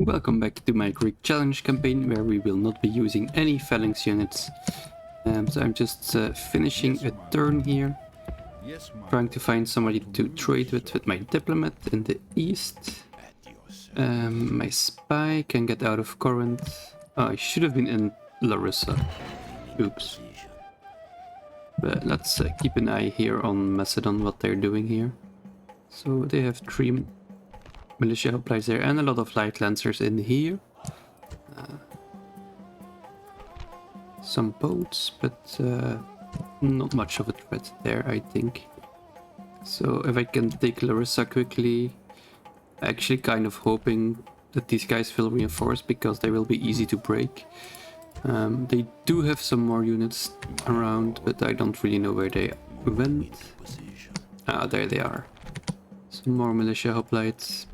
Welcome back to my Greek challenge campaign, where we will not be using any phalanx units. So I'm just finishing a turn here, trying to find somebody to trade with my diplomat in the east. My spy can get out of Corinth. Oh, I should have been in Larissa. Oops. But let's keep an eye here on Macedon, what they're doing here. So they have 3 militia hoplites there and a lot of light lancers in here. Some boats, but not much of a threat there, I think. So if I can take Larissa quickly, actually kind of hoping that these guys will reinforce because they will be easy to break. They do have some more units around, but I don't really know where they went. Ah, there they are. Some more militia hoplites.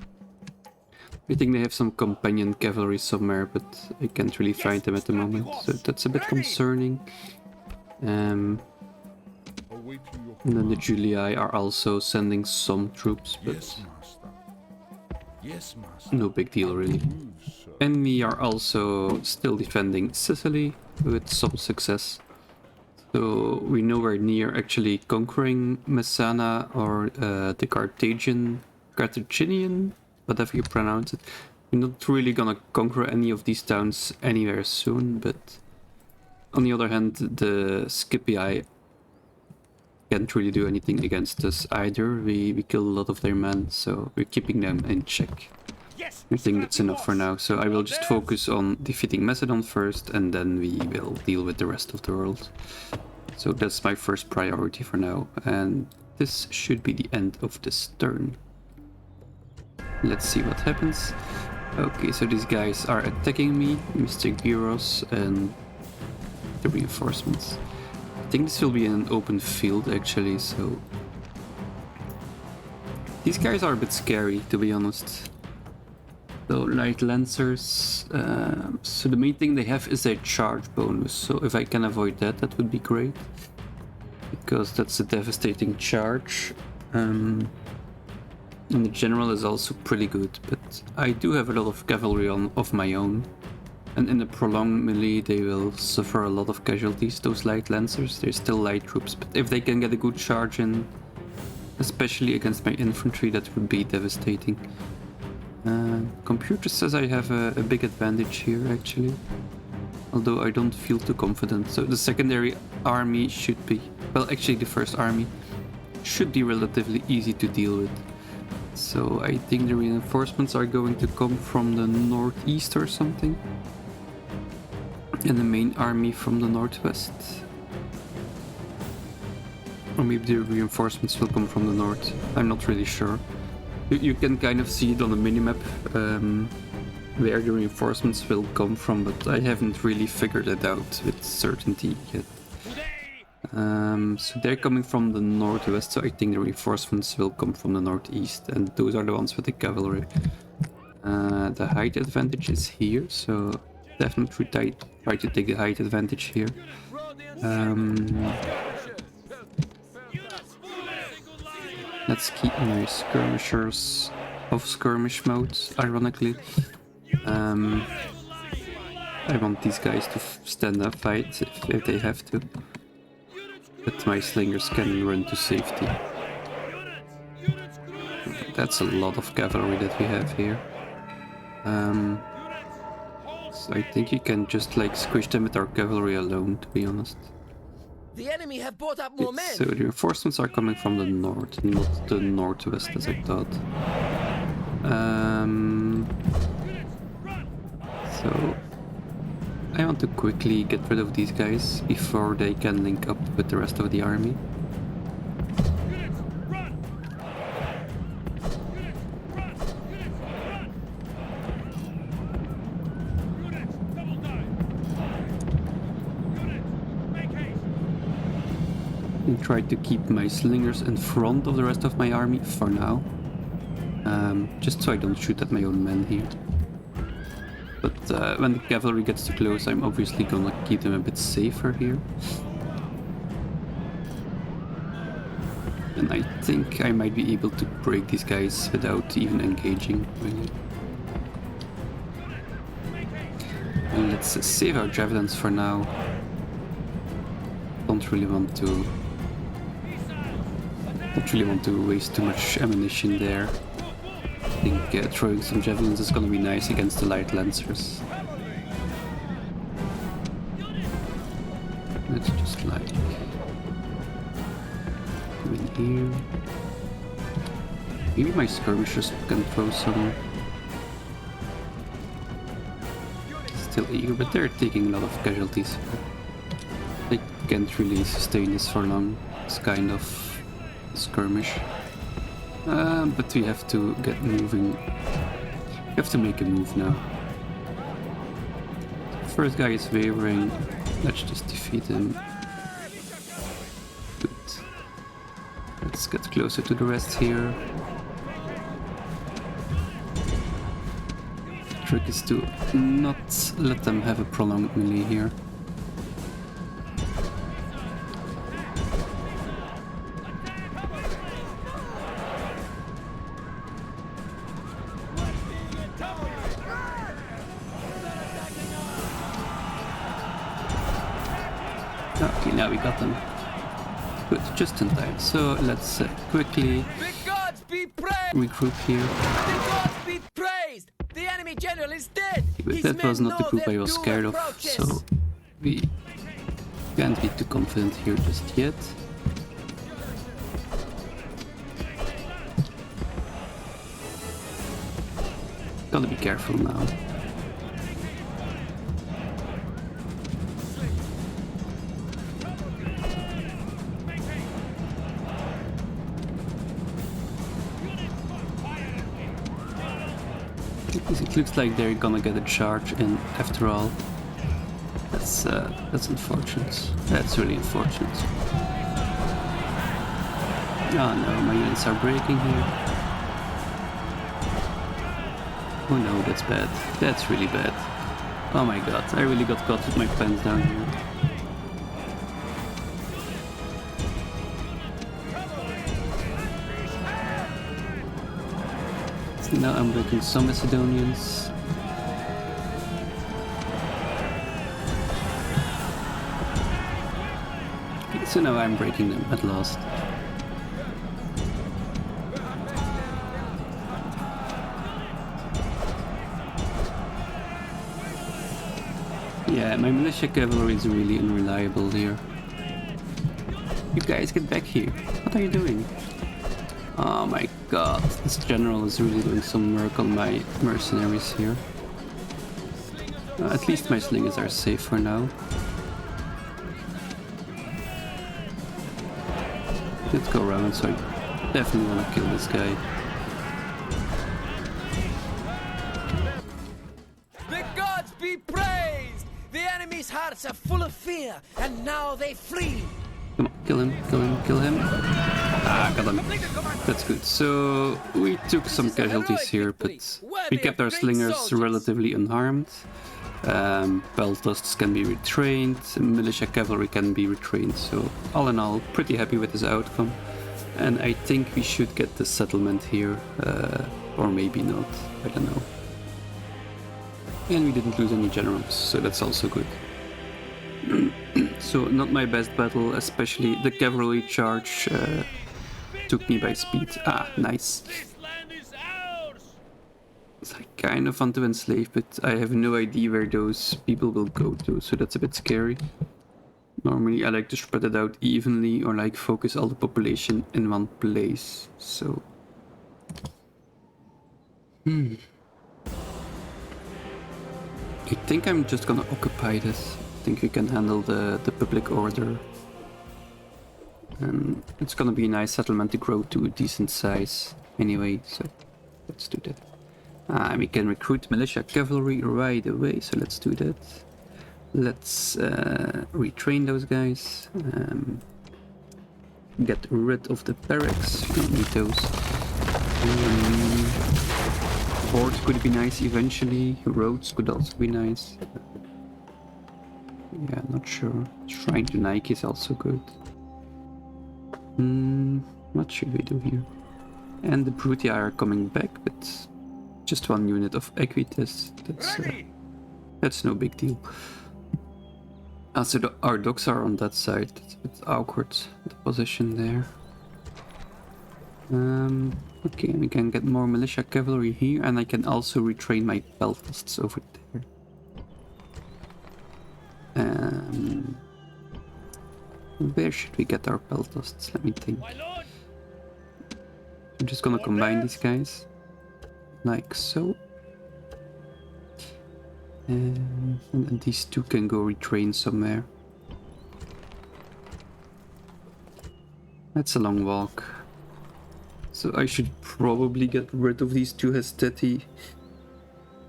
I think they have some companion cavalry somewhere, but I can't really find them at the moment, so that's a bit concerning. And then the Julii are also sending some troops, but no big deal really. And we are also still defending Sicily with some success. So we're nowhere near actually conquering Messana or the Carthaginian, whatever you pronounce it. We're not really gonna conquer any of these towns anywhere soon, but on the other hand, the Scipii can't really do anything against us either. We kill a lot of their men, so we're keeping them in check. I think that's enough for now, so I will just focus on defeating Macedon first, and then we will deal with the rest of the world. So that's my first priority for now, and this should be the end of this turn. Let's see what happens. Okay, so these guys are attacking me, Mr. Gyros and the reinforcements. I think this will be an open field actually, so these guys are a bit scary, to be honest. So light lancers, so the main thing they have is a charge bonus, so if I can avoid that, that would be great, because that's a devastating charge. And the general is also pretty good, but I do have a lot of cavalry of my own, and in the prolonged melee they will suffer a lot of casualties, those light lancers. They're still light troops, but if they can get a good charge in, especially against my infantry, that would be devastating. Computer says I have a big advantage here actually, although I don't feel too confident. So the secondary army should be, well actually the first army should be relatively easy to deal with. So I think the reinforcements are going to come from the northeast or something, and the main army from the northwest. Or maybe the reinforcements will come from the north, I'm not really sure. You can kind of see it on the minimap where the reinforcements will come from, but I haven't really figured it out with certainty yet. So they're coming from the northwest, so I think the reinforcements will come from the northeast, and those are the ones with the cavalry. The height advantage is here, so definitely try to take the height advantage here. Let's keep my skirmishers off skirmish mode, ironically. I want these guys to stand up fight if they have to, but my slingers can run to safety. That's a lot of cavalry that we have here. So I think you can just like squish them with our cavalry alone, to be honest. The enemy have brought up more men. So the reinforcements are coming from the north, not the northwest as I thought. So I want to quickly get rid of these guys before they can link up with the rest of the army. And try to keep my slingers in front of the rest of my army for now, just so I don't shoot at my own men here. But when the cavalry gets too close, I'm obviously gonna keep them a bit safer here. And I think I might be able to break these guys without even engaging, really. let's save our javelins for now. Don't really want to waste too much ammunition there. I think throwing some javelins is gonna be nice against the light lancers. Let's just like go in here. Maybe my skirmishers can throw some. Still eager, but they're taking a lot of casualties. They can't really sustain this for long. It's kind of skirmish. But we have to get moving. We have to make a move now. The first guy is wavering. Let's just defeat him. Good. Let's get closer to the rest here. The trick is to not let them have a prolonged melee here. Okay, now we got them. Good, just in time. So let's quickly The gods be praised! regroup here. The gods be praised! The enemy general is dead! But His that men was not the know group their I was doom scared of, approaches. so we can't be too confident here just yet. Gotta be careful now. It looks like they're gonna get a charge in after all. That's unfortunate. That's really unfortunate. Oh no, my units are breaking here. Oh no, that's bad. That's really bad. Oh my god, I really got caught with my pants down here. So now I'm breaking some Macedonians. Okay, so now I'm breaking them at last. Yeah, my militia cavalry is really unreliable here. You guys get back here. What are you doing? Oh my god, this general is really doing some work on my mercenaries here. At least my slingers are safe for now. Let's go around, so I definitely want to kill this guy. The gods be praised! The enemy's hearts are full of fear, and now they flee! Come on, kill him, kill him, kill him. Ah, got him. That's good. So we took some casualties here, but we kept our slingers relatively unharmed. Peltasts can be retrained, militia cavalry can be retrained, so all in all, pretty happy with this outcome. And I think we should get the settlement here, or maybe not, I don't know. And we didn't lose any generals, so that's also good. So not my best battle, especially the cavalry charge took me by speed. Ah, nice. I kind of want to enslave, but I have no idea where those people will go to, so that's a bit scary. Normally I like to spread it out evenly or like focus all the population in one place, so... I think I'm just gonna occupy this. I think we can handle the public order. And it's gonna be a nice settlement to grow to a decent size anyway, so let's do that. We can recruit militia cavalry right away, so let's do that. Let's retrain those guys. Get rid of the barracks, we don't need those. Forts could be nice eventually, roads could also be nice. Yeah, not sure. Shrine to Nike is also good. What should we do here? And the Brutia are coming back, but just one unit of Equites. That's no big deal. So our docks are on that side. It's a bit awkward, the position there. Okay, we can get more militia cavalry here, and I can also retrain my peltasts over there. Where should we get our peltasts? Let me think. I'm just gonna combine these guys, like so. And then these two can go retrain somewhere. That's a long walk. So I should probably get rid of these two Hesteti.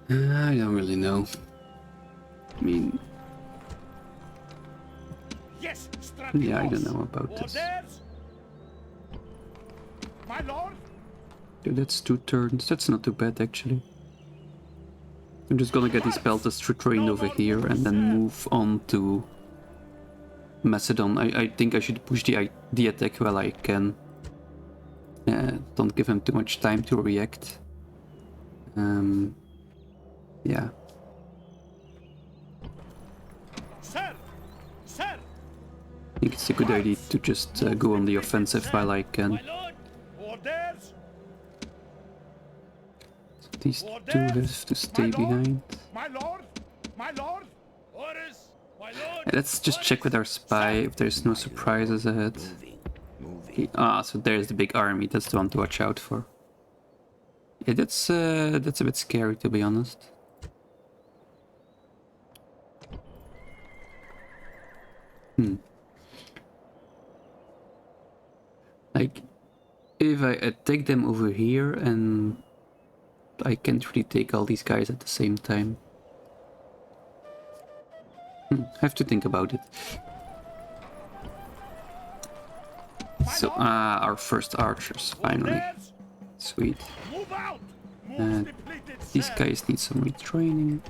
I don't really know. I mean... Yes, yeah, I don't know about this. My lord? Okay, that's 2 turns. That's not too bad, actually. I'm just gonna get these peltas retrained over here and then move on to Macedon. I think I should push the attack while I can. Don't give him too much time to react. Yeah. Sir! Sir! I think it's a good idea to just go on the offensive while I can. My lord! Orders! So these two have to stay behind. My lord! My lord! Orders! My lord! Let's just check with our spy if there's no surprises ahead. Okay, so there's the big army. That's the one to watch out for. Yeah, that's a bit scary, to be honest. Like, if I attack them over here and I can't really take all these guys at the same time. Have to think about it. So, our first archers, finally. Sweet. Move out! These guys need some retraining.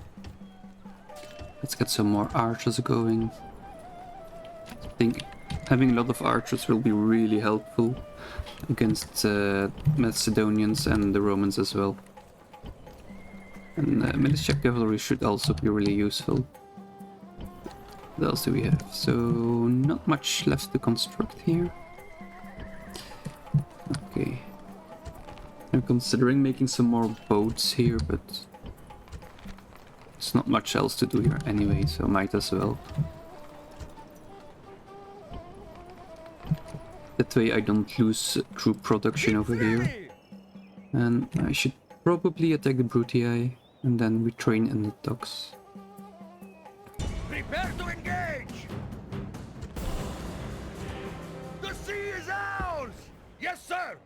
Let's get some more archers going. I think having a lot of archers will be really helpful against Macedonians and the Romans as well. And militia cavalry should also be really useful. What else do we have? So, not much left to construct here. Okay. I'm considering making some more boats here, but there's not much else to do here anyway, so might as well. That way I don't lose troop production over here. And I should probably attack the Brutii and then retrain in the docks. Prepare to engage! The sea is ours! Yes, sir!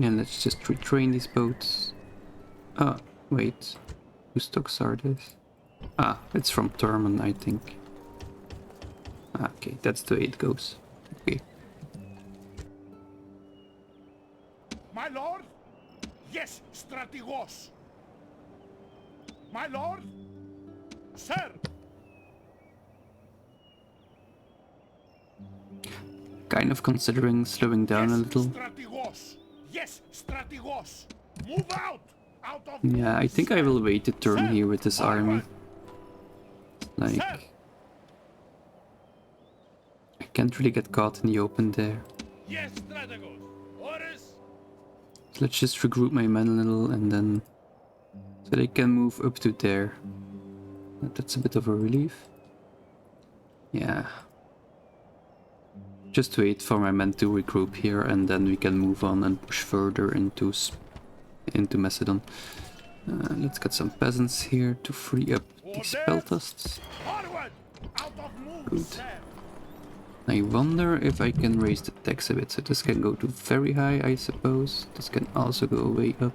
And let's just retrain these boats. Ah, wait. Whose docks are this? Ah, it's from Turman, I think. Ah, okay, that's the way it goes. Okay. My lord? Yes, strategos! My lord? Sir! Kind of considering slowing down a little. Strategos! Yes, strategos! Move out! Out of... Yeah, I think I will wait a turn here with this army. Like... Sir. I can't really get caught in the open there. Yes, strategos! Orders! So let's just regroup my men a little and then... so they can move up to there. That's a bit of a relief. Yeah. Just wait for my men to regroup here and then we can move on and push further into Macedon. Let's get some peasants here to free up these peltasts. Forward! Out of move, Good. sir! I wonder if I can raise the tax a bit. So this can go to very high, I suppose. This can also go way up.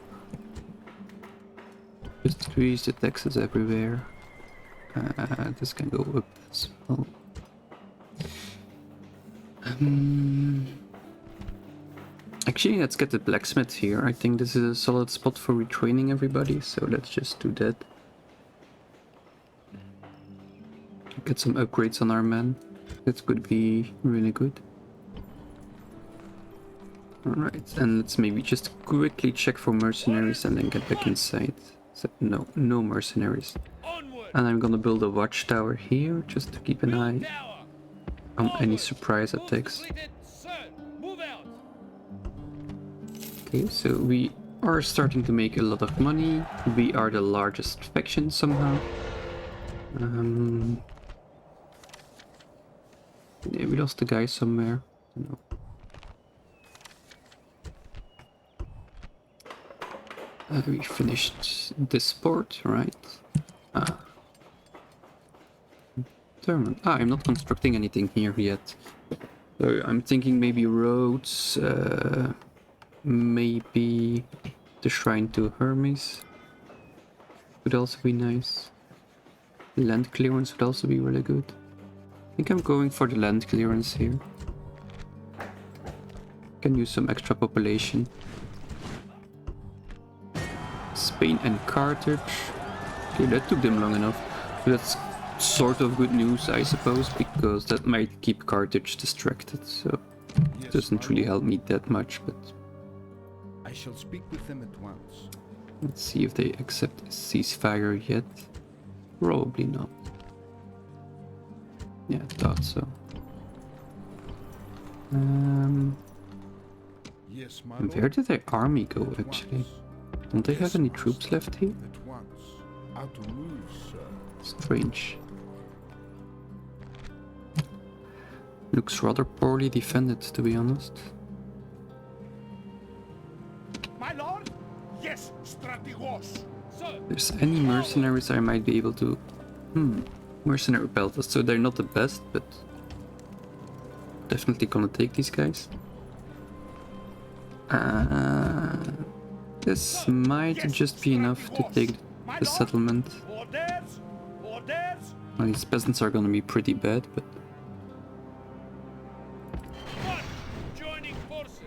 Just increase the taxes everywhere. This can go up as well. Actually, let's get the blacksmith here. I think this is a solid spot for retraining everybody, so let's just do that. Get some upgrades on our men. That could be really good. Alright, and let's maybe just quickly check for mercenaries and then get back inside. So, no mercenaries. Onward! And I'm gonna build a watchtower here just to keep an eye Tower. on any Forward. surprise Move attacks. completed, sir. Move out. Okay, so we are starting to make a lot of money. We are the largest faction somehow. Yeah, we lost a guy somewhere. No. We finished this port, right? German. I'm not constructing anything here yet. So I'm thinking maybe roads, maybe the shrine to Hermes would also be nice. Land clearance would also be really good. I think I'm going for the land clearance here. Can use some extra population. Spain and Carthage. Okay, that took them long enough. That's sort of good news, I suppose, because that might keep Carthage distracted, so it doesn't really help me that much, but I shall speak with them at once. let's see if they accept a ceasefire yet. Probably not. Yeah, I thought so. Yes, my And lord. where did their army go, actually? Don't they have any troops left here? At once. How to move, sir. Strange. Looks rather poorly defended, to be honest. My lord? Yes, strategos. Sir. If there's any mercenaries I might be able to... Mercenary pelters, so they're not the best, but... Definitely gonna take these guys. This might just be enough to take the settlement. Orders! Orders! Well, these peasants are gonna be pretty bad, but... What? Joining forces.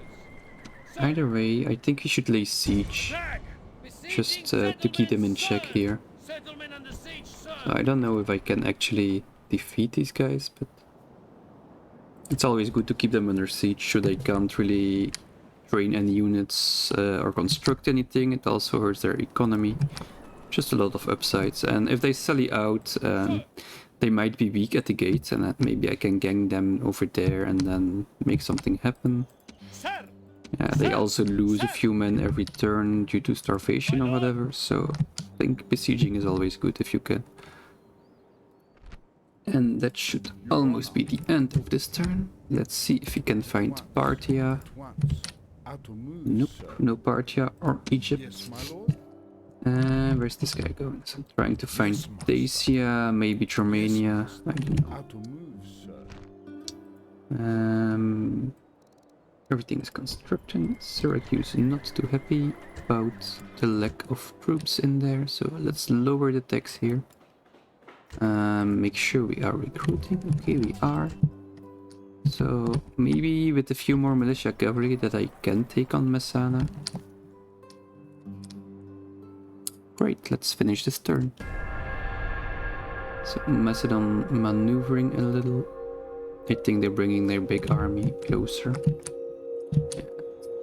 Sir. Either way, I think we should lay siege. Flag. Just to keep them in check here. Settlement under siege, sir. I don't know if I can actually defeat these guys, but... It's always good to keep them under siege so they can't really train any units or construct anything. It also hurts their economy. Just a lot of upsides. And if they sally out, they might be weak at the gates, and maybe I can gang them over there and then make something happen. Sir! Yeah, they also lose a few men every turn due to starvation or whatever, so I think besieging is always good if you can. And that should almost be the end of this turn. Let's see if we can find Parthia. At once. How to move, Nope, sir. no Parthia or Egypt. Yes, my lord. Where's this guy going? So I'm trying to find Dacia, maybe Germania, I don't know. How to move, sir. Everything is construction. Syracuse not too happy about the lack of troops in there, so let's lower the tax here. Make sure we are recruiting. Okay, we are. So maybe with a few more militia cavalry that I can take on Messana. Great, let's finish this turn. So Macedon maneuvering a little. I think they're bringing their big army closer. Yeah,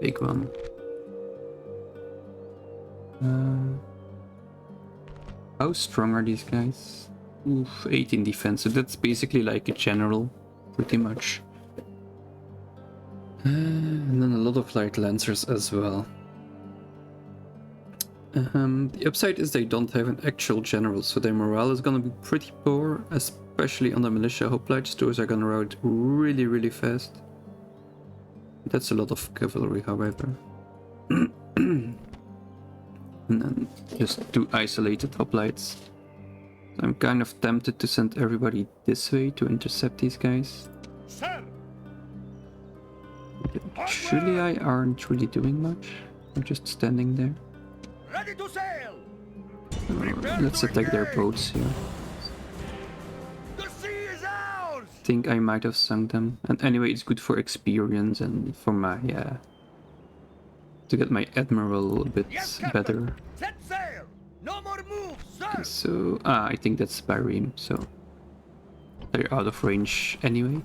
big one. How strong are these guys? Oof, 18 defense, so that's basically like a general, pretty much. And then a lot of light lancers as well. The upside is they don't have an actual general, so their morale is gonna be pretty poor, especially on the militia hoplites. Those are gonna rout really, really fast. That's a lot of cavalry, however. And then just 2 isolated hoplites. I'm kind of tempted to send everybody this way to intercept these guys. Sir! Actually, I aren't really doing much. I'm just standing there. Ready to sail! Let's attack their boats here. The sea is ours! I think I might have sunk them. And anyway, it's good for experience and for my, to get my admiral a bit better. Set sail! No more moves, sir! So, I think that's Barrim, so they're out of range anyway.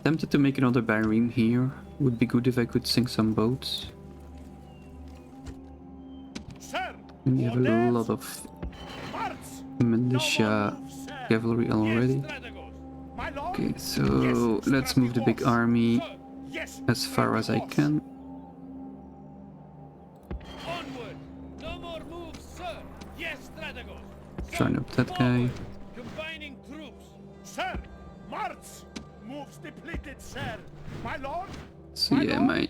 Tempted to make another Barrim here. Would be good if I could sink some boats. Sir! And we have a lot of March! militia cavalry already. My lord? Okay, so Yes, let's move the big Strategos. army Sir. Yes, as far as I Strategos. can. Onward! No more moves, sir! Yes, Strategos! Sir, Join up that guy. forward! Combining troops! Sir, march! Moves depleted, sir. My lord? So My yeah, lord? my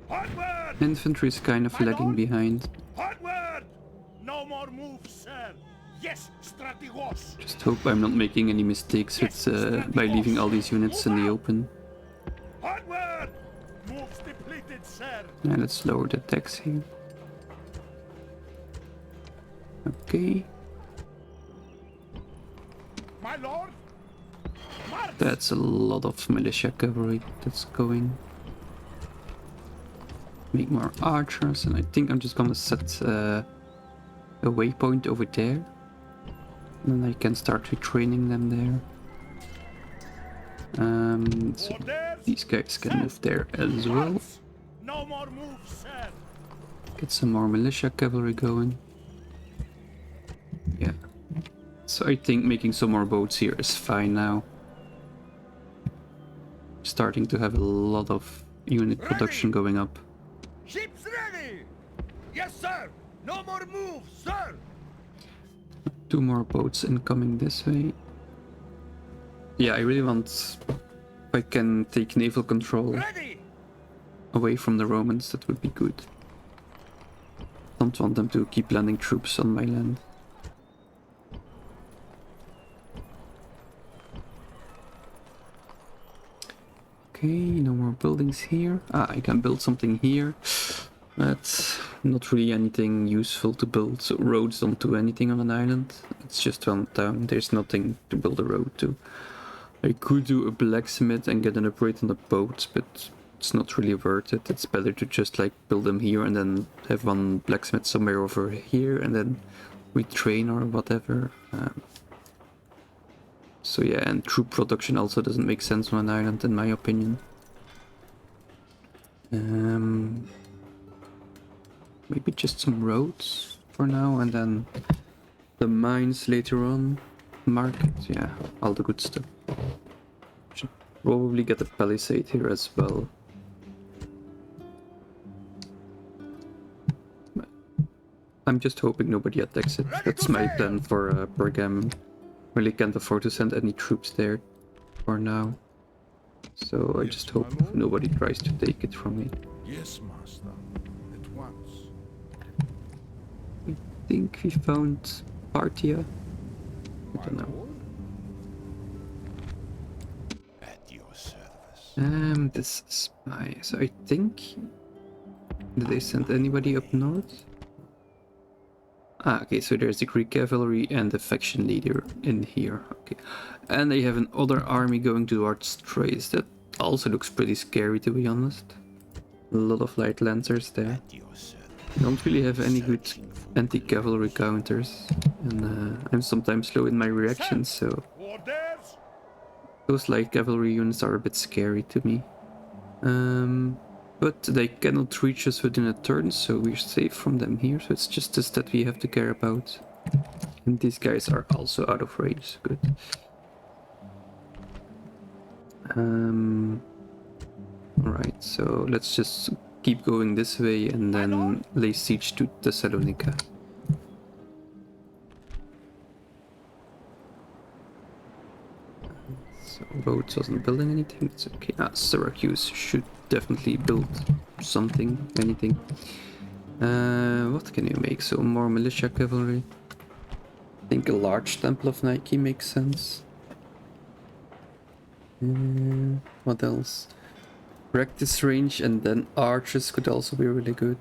Onward! infantry is kind of My lagging lord? behind. Onward! No more moves, sir. Yes, Strategos. Just hope I'm not making any mistakes with by leaving all these units in the open. Onward! Moves depleted, sir. Yeah, let's lower the attacks here. Okay, My lord? March! that's a lot of militia cavalry that's going. Make more archers, and I think I'm just gonna set a waypoint over there. And then I can start retraining them there. So Orders, these guys can sir. move there as well. March! No more moves, sir. Get some more militia cavalry going. Yeah. So I think making some more boats here is fine now. Starting to have a lot of unit production going up. Ships ready! Yes, sir! No more moves, sir! 2 more boats incoming this way. Yeah, I really want... If I can take naval control Ready! away from the Romans, that would be good. Don't want them to keep landing troops on my land. Okay, no more buildings here. Ah, I can build something here. That's not really anything useful to build. So roads don't do anything on an island. It's just one town. There's nothing to build a road to. I could do a blacksmith and get an upgrade on the boats, but it's not really worth it. It's better to just like build them here and then have one blacksmith somewhere over here and then retrain or whatever. So yeah, and troop production also doesn't make sense on an island in my opinion. Maybe just some roads for now and then the mines later on. Market, yeah, all the good stuff. Should probably get a palisade here as well. I'm just hoping nobody attacks it. That's my plan for Bergam. Really can't afford to send any troops there for now. So I just hope nobody tries to take it from me. Yes, master. At once. I think we found Parthia. I don't know. At your service. This spy. So I think... Did they send anybody up north? Ah, okay, so there's the Greek cavalry and the faction leader in here. Okay. And they have another army going towards Thrace. That also looks pretty scary, to be honest. A lot of light lancers there. At your service. Don't really have any good anti-cavalry counters. And I'm sometimes slow in my reactions, so... Orders. Those light cavalry units are a bit scary to me. But they cannot reach us within a turn, so we're safe from them here. So it's just this that we have to care about. And these guys are also out of range. Good. Alright, so let's just keep going this way and then lay siege to Thessalonica. So Rhodes wasn't building anything, it's okay. Ah, Syracuse should definitely build something, anything. What can you make? So more militia cavalry. I think a large Temple of Nike makes sense. What else? Practice range and then archers could also be really good.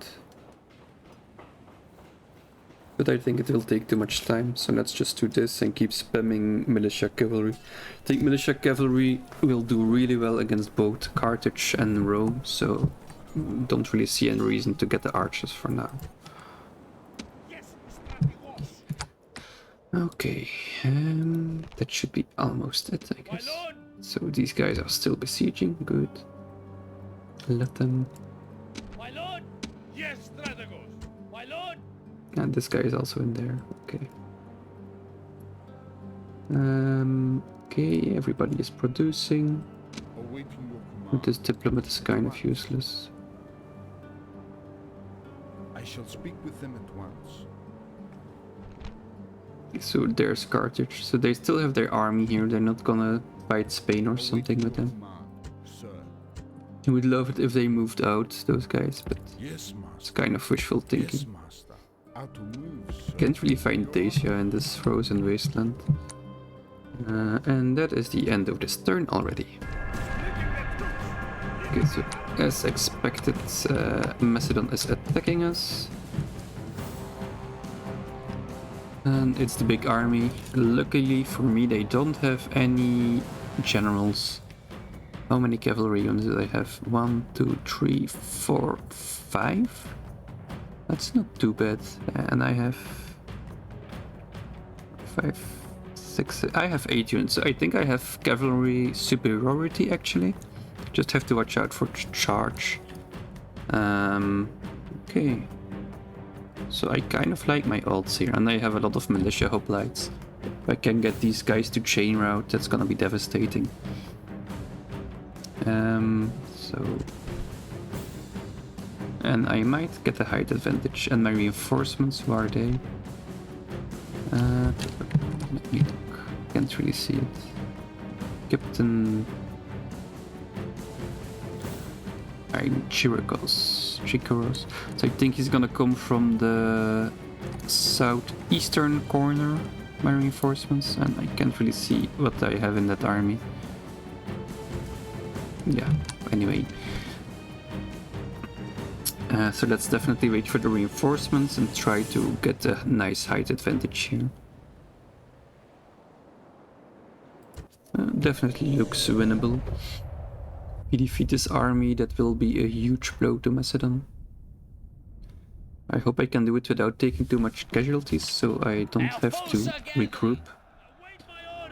But I think it will take too much time, so let's just do this and keep spamming militia cavalry. I think militia cavalry will do really well against both Carthage and Rome, so don't really see any reason to get the archers for now. Yes, Strategos. Okay, that should be almost it, I guess. lord! So these guys are still besieging, good. Let them... My lord! Yes, Strategos! My lord! And this guy is also in there, okay. Okay, everybody is producing. Awaiting your But command. this diplomat is kind of useless. I shall speak with them at once. So there's Carthage. So they still have their army here. They're not gonna fight Spain or something Awaiting with your them. command, sir. I would love it if they moved out, those guys, but Yes, it's master. kind of wishful Yes, thinking. master. Out to move, sir. Can't really find Dacia in this frozen wasteland. And that is the end of this turn already. Okay, so as expected, Macedon is attacking us. And it's the big army. Luckily for me, they don't have any generals. How many cavalry units do they have? 1, 2, 3, 4, 5? That's not too bad. And I have 5, 6. I have 8 units. So I think I have cavalry superiority actually. Just have to watch out for charge. Okay. So I kind of like my alts here, and I have a lot of militia hoplites. If I can get these guys to chain route, that's gonna be devastating. And I might get a height advantage. And my reinforcements, who are they? Let me look. Can't really see it. Captain... I'm Chiricos. So I think he's gonna come from the southeastern corner, my reinforcements, and I can't really see what I have in that army. Yeah, anyway. So let's definitely wait for the reinforcements and try to get a nice height advantage here. Definitely looks winnable. If we defeat this army, that will be a huge blow to Macedon. I hope I can do it without taking too much casualties, so I don't have to regroup.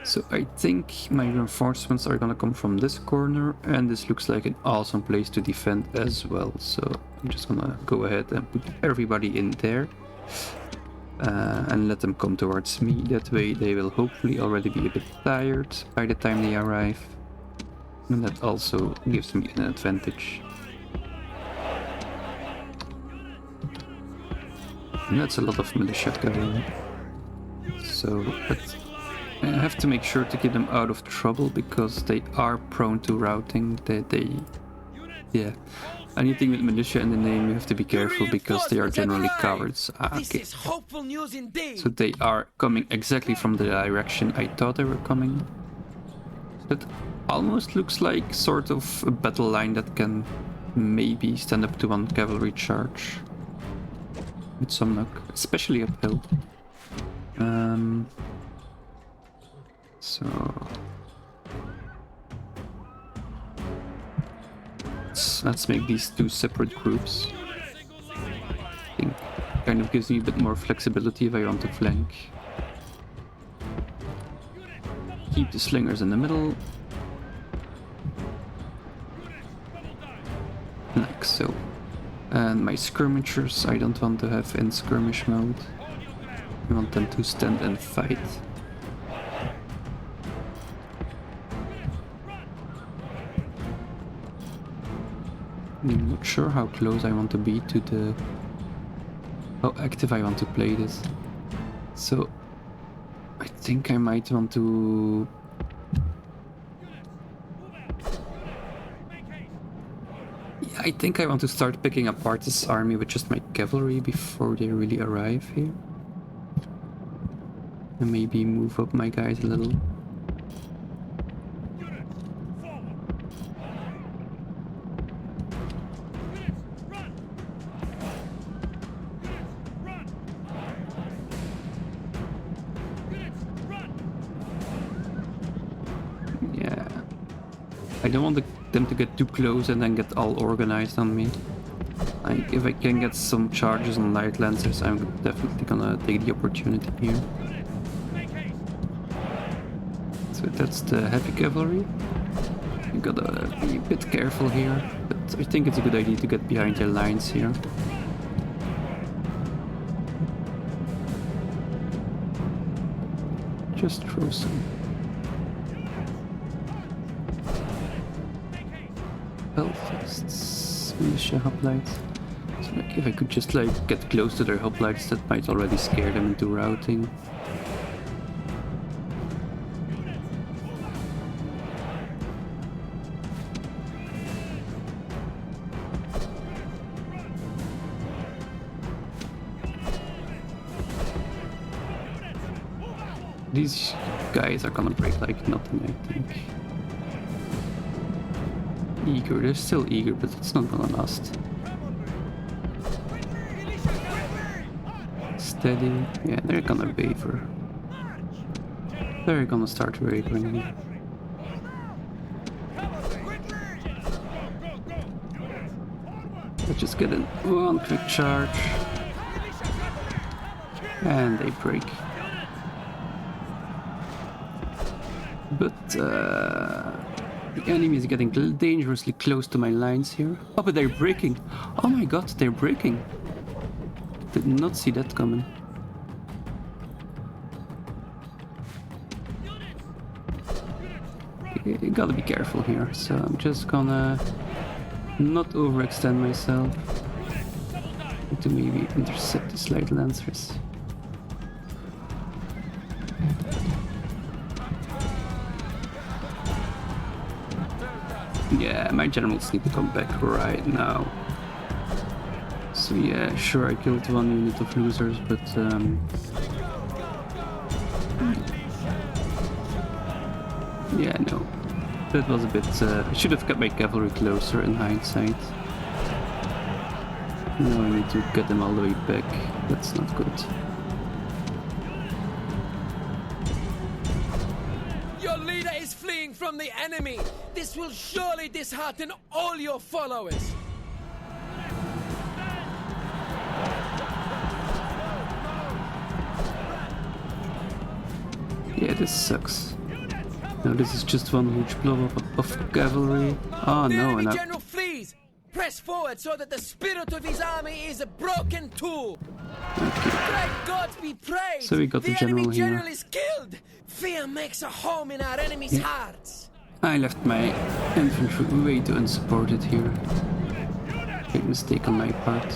So I think my reinforcements are gonna come from this corner, and this looks like an awesome place to defend as well. So I'm just gonna go ahead and put everybody in there and let them come towards me. That way they will hopefully already be a bit tired by the time they arrive. And that also gives me an advantage. And that's a lot of militia cavalry. So, but I have to make sure to keep them out of trouble because they are prone to routing. Yeah. Anything with militia in the name, you have to be careful because they are generally cowards. This is hopeful news indeed. So they are coming exactly from the direction I thought they were coming. That almost looks like sort of a battle line that can maybe stand up to one cavalry charge. With some luck, especially uphill. So let's make these two separate groups. I think it kind of gives me a bit more flexibility if I want to flank. Keep the slingers in the middle. Like so. And my skirmishers, I don't want to have in skirmish mode. I want them to stand and fight. I'm not sure how close I want to be to the... how active I want to play this. So I think I might want to... yeah, I think I want to start picking apart this army with just my cavalry before they really arrive here. And maybe move up my guys a little. Yeah. I don't want them to get too close and then get all organized on me. Like, if I can get some charges on light lancers, I'm definitely gonna take the opportunity here. So that's the heavy cavalry. You gotta be a bit careful here, but I think it's a good idea to get behind their lines here. just throw some Belfasts, militia hoplites. So like, if I could just like get close to their hoplites, that might already scare them into routing. These guys are gonna break like nothing, I think. Eager, they're still eager, but it's not gonna last. Steady, yeah, they're gonna waver. They're gonna start wavering. Let's just get in one quick charge. And they break. But the enemy is getting dangerously close to my lines here. Oh, but they're breaking. Oh my god, they're breaking. Did not see that coming. You gotta be careful here, so I'm just gonna not overextend myself. To maybe intercept the slide lancers. Yeah, my generals need to come back right now. So yeah, sure, I killed one unit of losers, but yeah, no. That was a bit... I should have kept my cavalry closer in hindsight. Now I need to get them all the way back. That's not good. Your leader is fleeing from the enemy. This will surely dishearten all your followers. Yeah, this sucks. No, this is just one huge blow up of cavalry. Oh The no, enemy and general flees. Press forward so that the spirit of his army is a broken tool. Great gods be praised! So we got the enemy general here. general is killed! Fear makes a home in our enemies' hearts. I left my infantry way too unsupported here. Big mistake on my part.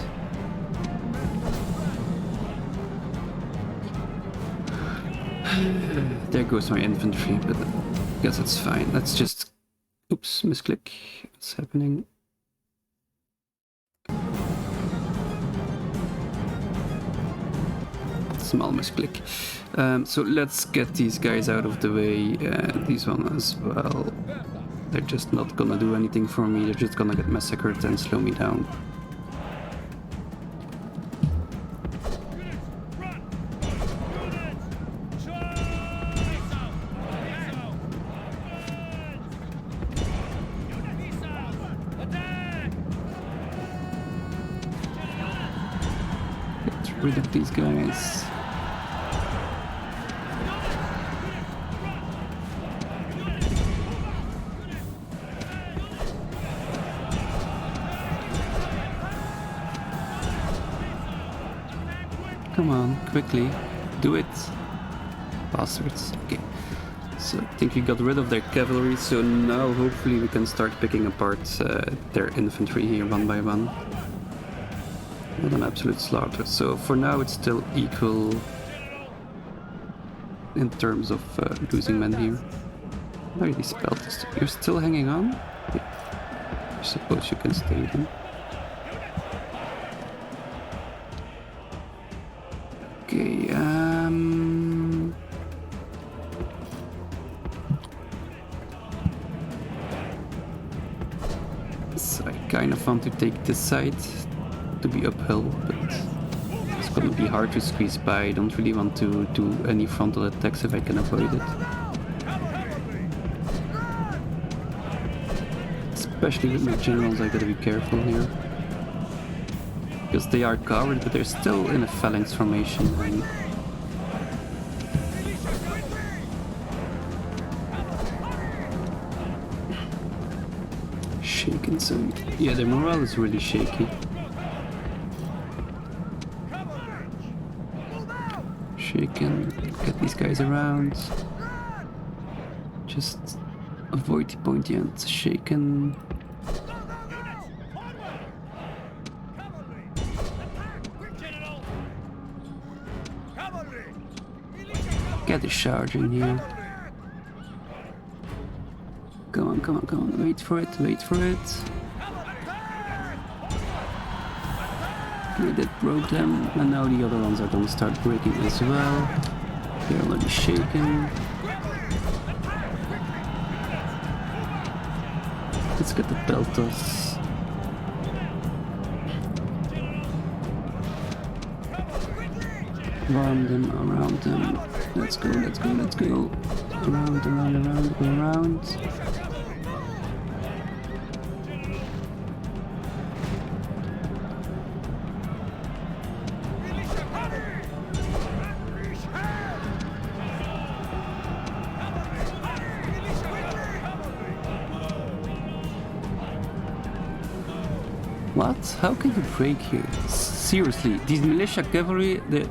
There goes my infantry, but I guess it's fine. Let's just... Oops, misclick. What's happening? Small misclick. So let's get these guys out of the way. These one as well. They're just not gonna do anything for me. They're just gonna get massacred and slow me down. Get rid of these guys. Come on, quickly, do it. Bastards. Okay. So I think we got rid of their cavalry, so now hopefully we can start picking apart their infantry here one by one. Not an absolute slaughter. So for now it's still equal in terms of losing men here. Where are these pelters? You're still hanging on? Yeah. I suppose you can stay then. Okay, so I kind of want to take this side to be uphill, but it's gonna be hard to squeeze by. I don't really want to do any frontal attacks if I can avoid it. Especially with my generals, I gotta be careful here. Because they are covered, but they're still in a phalanx formation. And shaken, so yeah, their morale is really shaky. Shaken, get these these guys around. Just avoid the pointy and shaken. Get the charge in here. Come on, come on, come on. Wait for it, wait for it. Okay, that broke them. And now the other ones are gonna start breaking as well. They're already shaken. Let's get the Peltas. Around them, around them. Let's go, let's go, let's go. Around, around, around, go around. What? How can you break here? Seriously, these militia cavalry, they...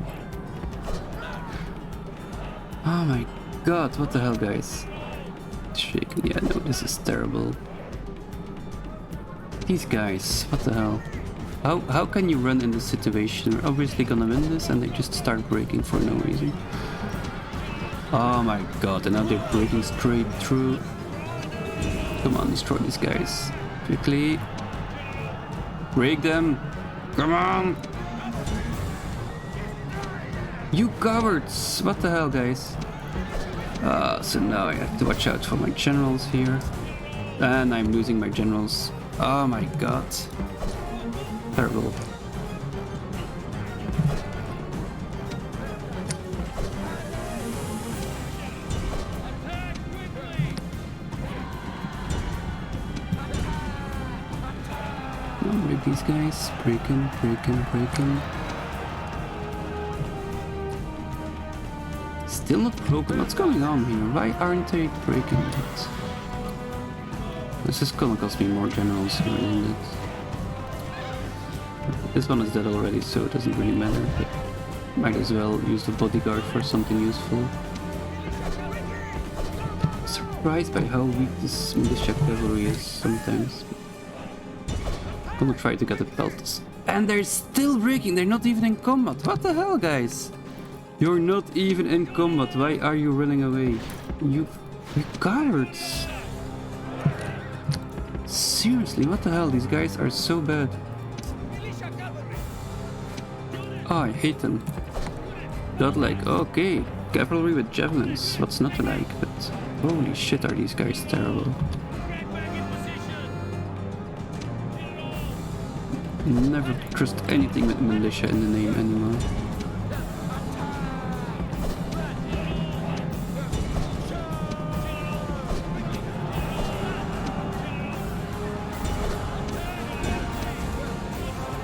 Oh my god, what the hell, guys? Shaking, yeah, no, this is terrible. These guys, what the hell? How can you run in this situation? We're obviously gonna win this and they just start breaking for no reason. Oh my god, and now they're breaking straight through. Come on, destroy these guys. Quickly. Break them! Come on! You cowards! What the hell, guys? So now I have to watch out for my generals here. And I'm losing my generals. Oh my god. Terrible. Break these guys. Breaking, breaking, breaking. Still not broken. What's going on here? Why aren't they breaking it? This is gonna cost me more generals here in it. This one is dead already, so it doesn't really matter. But might as well use the bodyguard for something useful. Surprised by how weak this militia cavalry is sometimes. I'm gonna try to get the pelts. And they're still breaking, they're not even in combat. What the hell, guys? You're not even in combat. Why are you running away? You cowards. Seriously, what the hell? These guys are so bad. Oh, I hate them. Not like, okay, cavalry with javelins. What's not to like? But holy shit, are these guys terrible. Never trust anything with militia in the name anymore.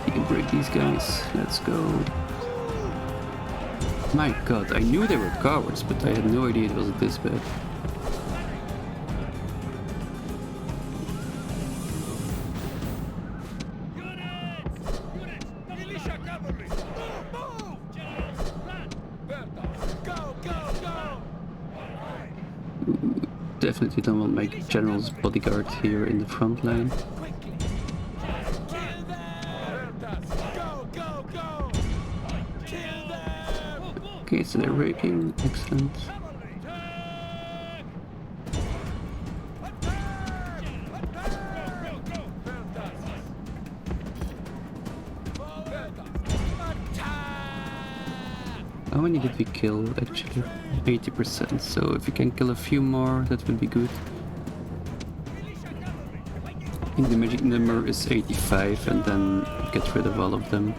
You can break these guys. Let's go. My god, I knew they were cowards, but I had no idea it was this bad. Definitely don't want my general's bodyguard here in the front line. Okay, so they're raking. Excellent. How many did we kill actually? 80%, so if we can kill a few more, that would be good. I think the magic number is 85 and then get rid of all of them.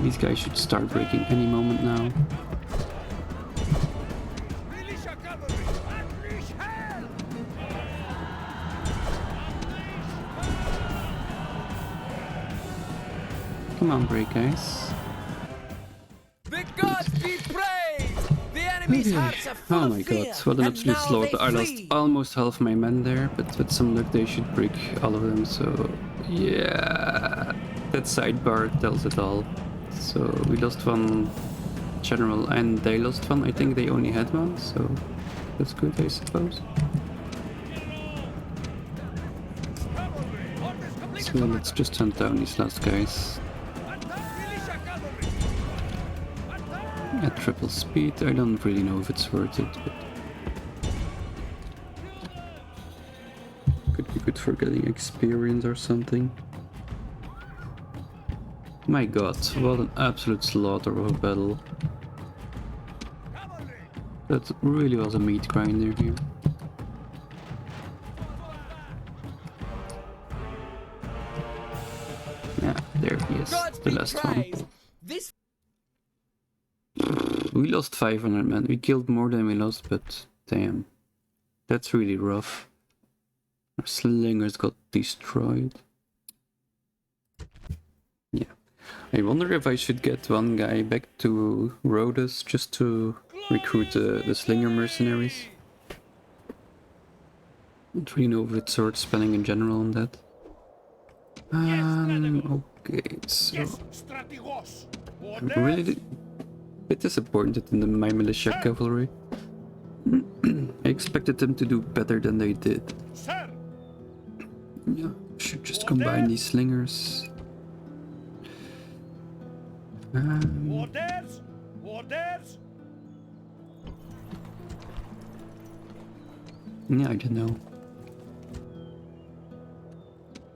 These guys should start breaking any moment now. Come on, break, guys. The gods be praised! The enemy whose hearts are full Oh of my fear, god, what an and absolute now slaughter. they I lost flee. almost half my men there, but with some luck they should break all of them, so yeah. That sidebar tells it all. So we lost one general and they lost one. I think they only had one, so that's good, I suppose. So let's just hunt down these last guys. At triple speed, I don't really know if it's worth it, but could be good for getting experience or something. My god, what an absolute slaughter of a battle. That really was a meat grinder here. Yeah, there he is, Gods the be last one. praised. This We lost 500 men. We killed more than we lost, but damn. That's really rough. Our slingers got destroyed. Yeah. I wonder if I should get one guy back to Rhodes just to recruit the slinger mercenaries. Don't really know if it's sword spelling in general on that. Okay, so Yes, strategos. I'm really a bit disappointed in my militia cavalry. I expected them to do better than they did. Sir. Yeah, should just combine these slingers. Orders. Orders. Yeah, I don't know.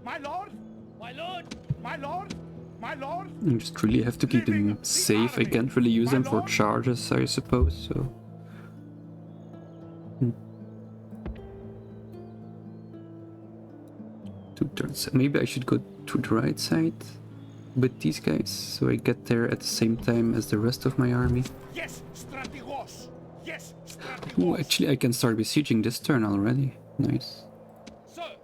My lord. My lord. My lord. My lord. I just really have to keep them safe. I can't really use them for charges, I suppose, so... 2 turns. Maybe I should go to the right side with these guys, so I get there at the same time as the rest of my army. Yes, strategos. Yes, strategos. Oh, actually I can start besieging this turn already. Nice. Sir.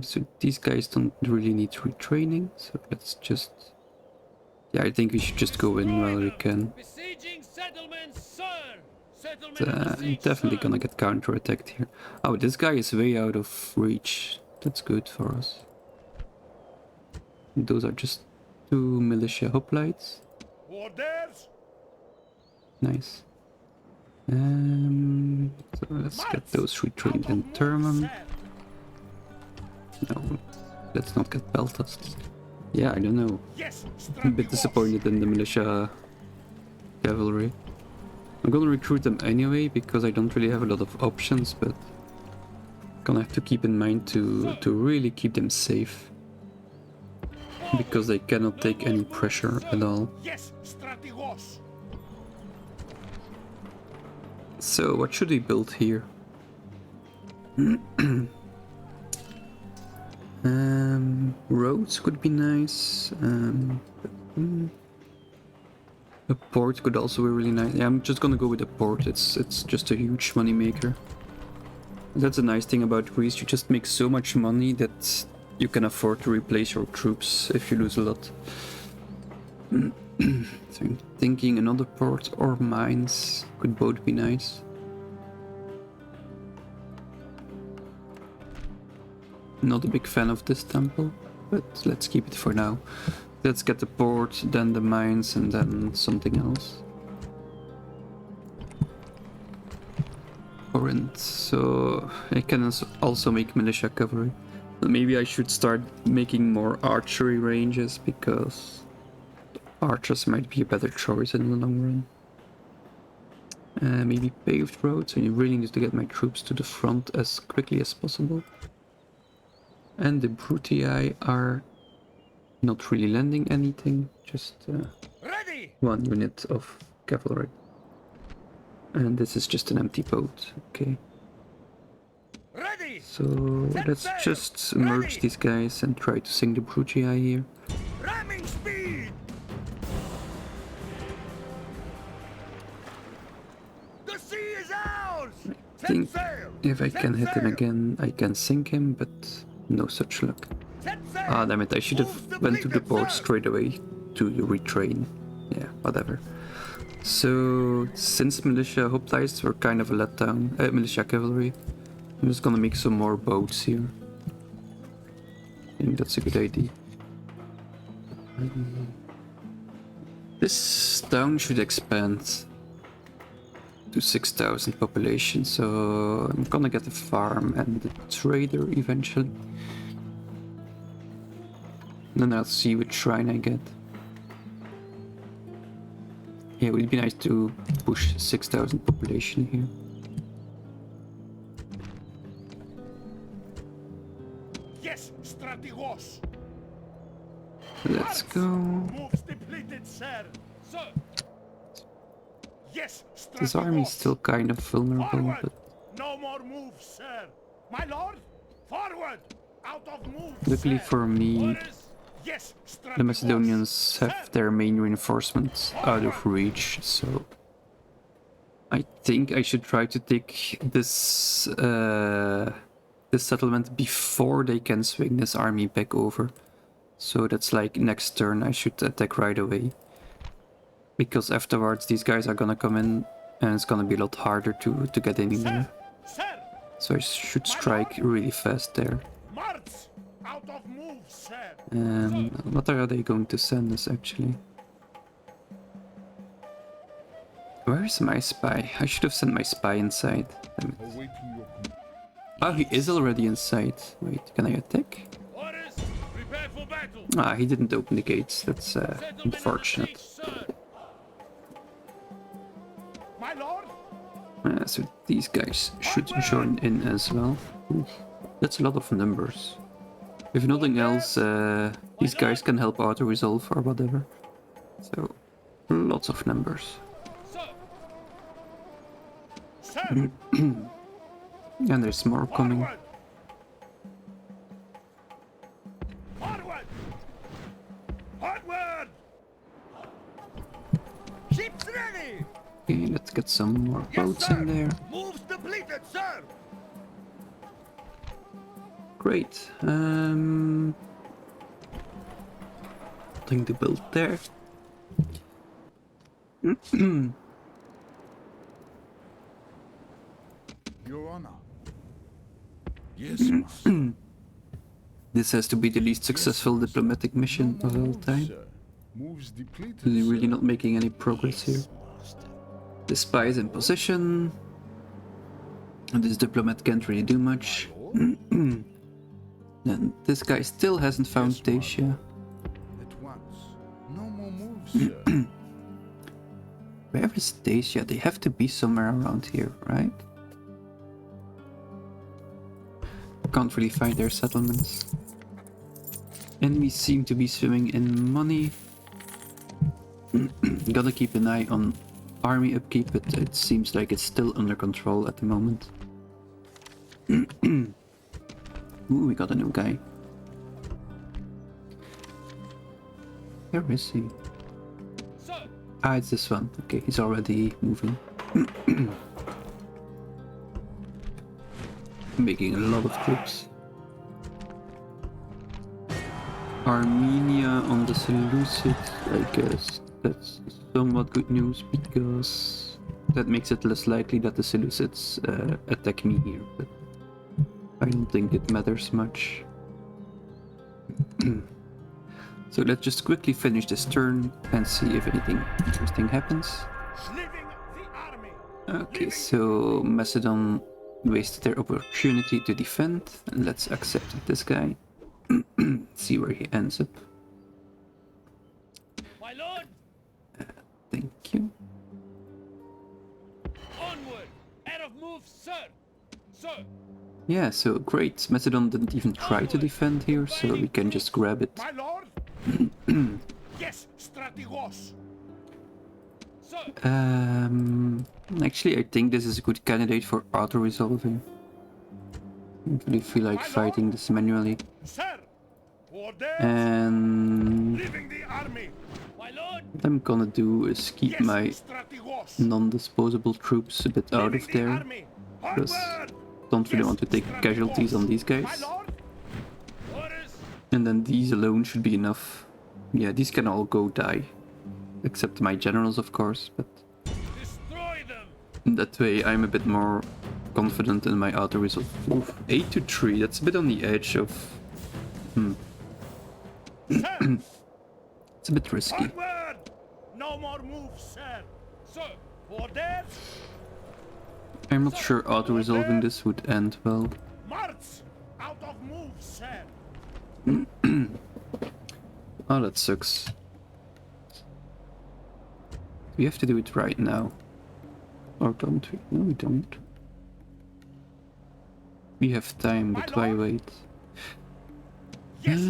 So these guys don't really need retraining, so let's just... Yeah, I think we should just go in while we can. besieging settlements, sir. I'm definitely gonna get counter-attacked here. Oh, this guy is way out of reach. That's good for us. Those are just 2 militia hoplites. Orders. Nice. So let's get those retrained in Terman. No, let's not get Belfast. Yeah, I don't know. Yes, I'm a bit disappointed in the militia cavalry. I'm gonna recruit them anyway because I don't really have a lot of options, but gonna have to keep in mind to really keep them safe because they cannot take any pressure at all. Yes, strategos. So what should we build here? Roads could be nice. A port could also be really nice. Yeah, I'm just gonna go with a port. It's just a huge money maker. That's a nice thing about Greece. You just make so much money that you can afford to replace your troops if you lose a lot. So I'm thinking another port or mines could both be nice. Not a big fan of this temple, but let's keep it for now. Let's get the port, then the mines, and then something else. Corinth, so I can also make militia cavalry. Maybe I should start making more archery ranges, because archers might be a better choice in the long run. Maybe paved roads, so you really need to get my troops to the front as quickly as possible. And the Brutii are not really lending anything, just Ready. 1 unit of cavalry. And this is just an empty boat, okay. Ready. So let's just merge these guys and try to sink the Brutii here. Ramming speed. The sea is ours. I think if I can hit him again, I can sink him, but no such luck. Ah, damn it, I should have went to the port straight away to retrain. Yeah, whatever. So, since militia hoplites were kind of a letdown, militia cavalry, I'm just gonna make some more boats here. I think that's a good idea. This town should expand to 6,000 population, so I'm gonna get a farm and a trader eventually. Then I'll see which shrine I get. Yeah, it would be nice to push 6,000 population here. Yes, strategos. Let's go. Moves depleted, sir. Sir. Yes, strategos. This army is still kind of vulnerable, Forward. but No more moves, sir. My lord, forward. Out of moves. luckily sir. for me, Orders. Yes, strategos. the Macedonians have Sir. their main reinforcements out of reach, so I think I should try to take this this settlement before they can swing this army back over. So that's like next turn I should attack right away. Because afterwards these guys are gonna come in and it's gonna be a lot harder to get in there. Sir. So I should strike really fast there. March. Out of moves, sir. What are they going to send us actually? Where is my spy? I should have sent my spy inside. Damn it. Oh, he is already inside. Wait, can I attack? Orders. Prepare for battle. Ah, he didn't open the gates. That's Settlement of the unfortunate. siege, sir. My lord. So these guys should join in as well. Oof, that's a lot of numbers. If nothing else, these guys can help auto-resolve or whatever. So, lots of numbers. Sir. Sir. And there's more coming. Forward. Forward. Onward. Ships ready. Okay, let's get some more Yes, boats sir. in there. Moves depleted, sir. Great. Nothing to build there. Your honor. Yes, master. This has to be the least successful diplomatic mission of all time. Moves depleted. We're really not making any progress here. The spy is in position. And this diplomat can't really do much. And this guy still hasn't found Dacia. At once. No more moves, sir. Where is Dacia? They have to be somewhere around here, right? Can't really find their settlements. Enemies seem to be swimming in money. Gotta keep an eye on army upkeep, but it seems like it's still under control at the moment. Ooh, we got a new guy. Where is he? Sir. Ah, it's this one. Okay, he's already moving. Making a lot of troops. Armenia on the Seleucid, I guess that's somewhat good news because that makes it less likely that the Seleucids attack me here, but I don't think it matters much. So let's just quickly finish this turn and see if anything interesting happens. Leaving the army. Okay, so Macedon wasted their opportunity to defend. Let's accept this guy. See where he ends up. My lord. Thank you. Onward. Out of moves, sir. Sir. Yeah, so great. Macedon didn't even try to defend here, so we can just grab it. My lord. Yes, strategos. Sir. Actually, I think this is a good candidate for auto-resolving. I don't really feel like fighting this manually. Sir. Orders. And Leaving the army. My lord. what I'm gonna do is keep Yes, my strategos. non-disposable troops a bit out of Leaving the there. army. Because Onward. don't really Yes, want to take strategos. casualties on these My guys. lord. Orders. And then these alone should be enough. Yeah, these can all go die. Except my generals, of course, but That way I'm a bit more confident in my auto resolve. Oof, 8 to 3, that's a bit on the edge of... It's a bit risky. Onward! No more moves, sir. Sir, orders. I'm not sure auto resolving this would end well. March! Out of moves, sir. Oh, that sucks. We have to do it right now. Or don't we? No, we don't. We have time, but why wait? Yes,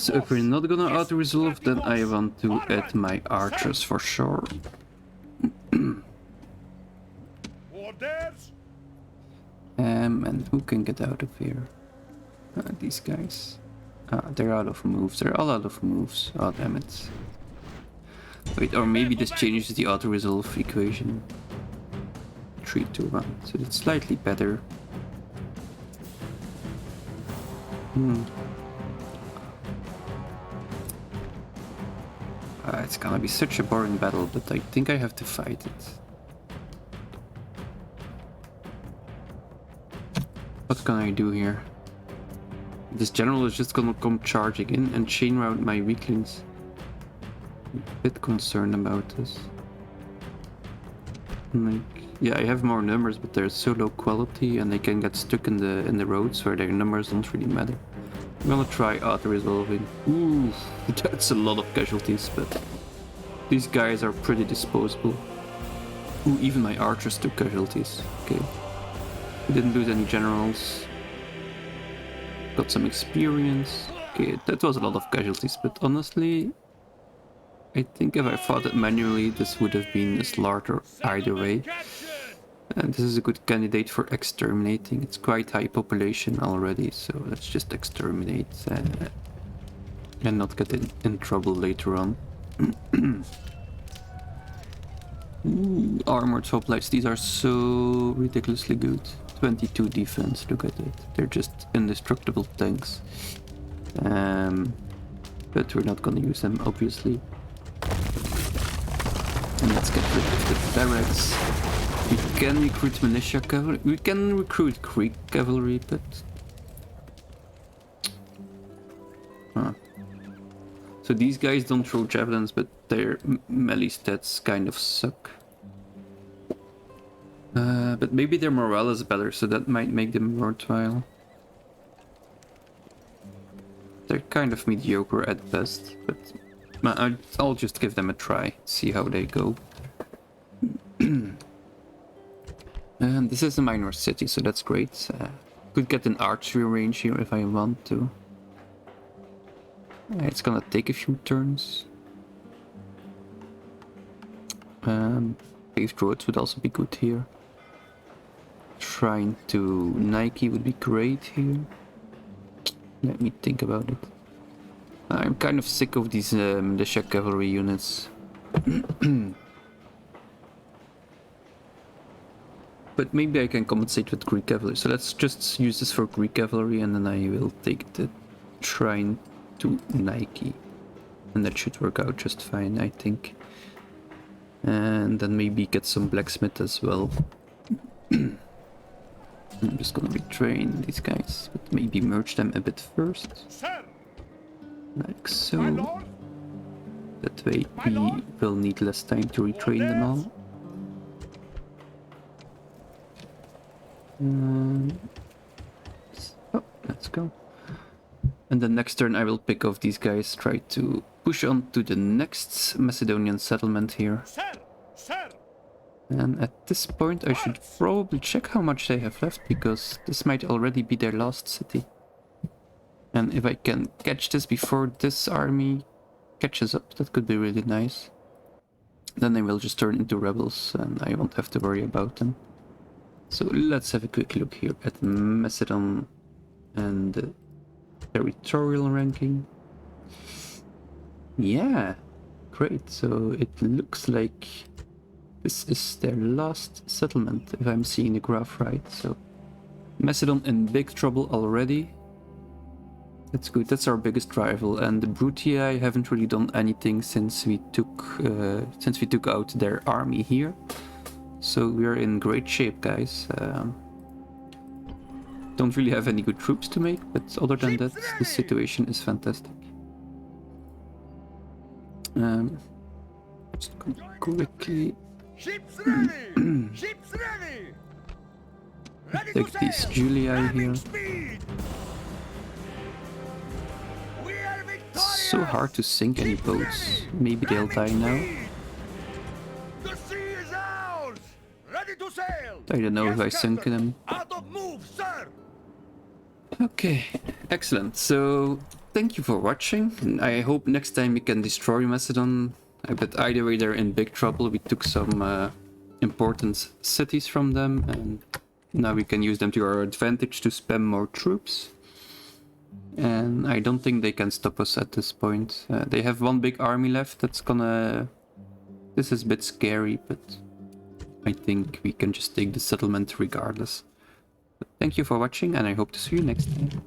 So if we're not gonna Yes, auto-resolve, then I Strategos. want to add Onward. my archers for sure. Orders. And who can get out of here? These guys. They're out of moves. They're all out of moves. Oh, damn it. Wait, or maybe this changes the auto-resolve equation. 3 to 1. So it's slightly better. It's gonna be such a boring battle, but I think I have to fight it. What can I do here? This general is just gonna come charging in and chain round my weaklings. I'm a bit concerned about this. Like, yeah, I have more numbers, but they're so low quality and they can get stuck in the roads where their numbers don't really matter. I'm gonna try auto-resolving. Ooh, that's a lot of casualties, but these guys are pretty disposable. Ooh, even my archers took casualties. Okay. We didn't lose any generals. Got some experience. Okay, that was a lot of casualties, but honestly, I think if I fought it manually, this would have been a slaughter either way. And this is a good candidate for exterminating. It's quite high population already, so let's just exterminate and not get in trouble later on. Ooh, armored hoplites, these are so ridiculously good. 22 defense, look at it. They're just indestructible tanks. But we're not gonna use them, obviously. And let's get rid of the barracks. We can recruit militia cavalry. We can recruit Greek cavalry, but... So these guys don't throw javelins, but their melee stats kind of suck. But maybe their morale is better, so that might make them worthwhile. They're kind of mediocre at best, but I'll just give them a try, see how they go. And this is a minor city, so that's great. Could get an archery range here if I want to. It's gonna take a few turns. Paved roads would also be good here. Shrine to Nike would be great here. Let me think about it. I'm kind of sick of these militia cavalry units. But maybe I can compensate with Greek cavalry. So let's just use this for Greek cavalry and then I will take the shrine to Nike. And that should work out just fine, I think. And then maybe get some blacksmith as well. I'm just gonna retrain these guys, but maybe merge them a bit first. Sir. Like so. My lord. That way we will need less time to retrain them all. Oh, let's go. And the next turn I will pick off these guys, try to push on to the next Macedonian settlement here. Sir. Sir. And at this point I should probably check how much they have left, because this might already be their last city. And if I can catch this before this army catches up, that could be really nice. Then they will just turn into rebels and I won't have to worry about them. So let's have a quick look here at Macedon and the territorial ranking. Yeah, great. So it looks like this is their last settlement, if I'm seeing the graph right. So Macedon in big trouble already. That's good, that's our biggest rival, and the Brutii haven't really done anything since we took out their army here. So we're in great shape, guys. Don't really have any good troops to make, but other than that, the situation is fantastic. Just quickly Ships ready! Ships ready! Ready to take these sail! Julii Ramming here. speed! We are victorious! So hard to sink any Ships boats. ready! Maybe they'll die Ramming now. speed! The sea is ours! Ready to sail! I don't know if Yes, I sunk Captain. them. Out of move, sir! Okay, excellent. So thank you for watching. And I hope next time we can destroy Macedon. But either way, they're in big trouble. We took some important cities from them, and now we can use them to our advantage to spam more troops. And I don't think they can stop us at this point. They have one big army left that's gonna... This is a bit scary, but I think we can just take the settlement regardless. Thank you for watching, and I hope to see you next time.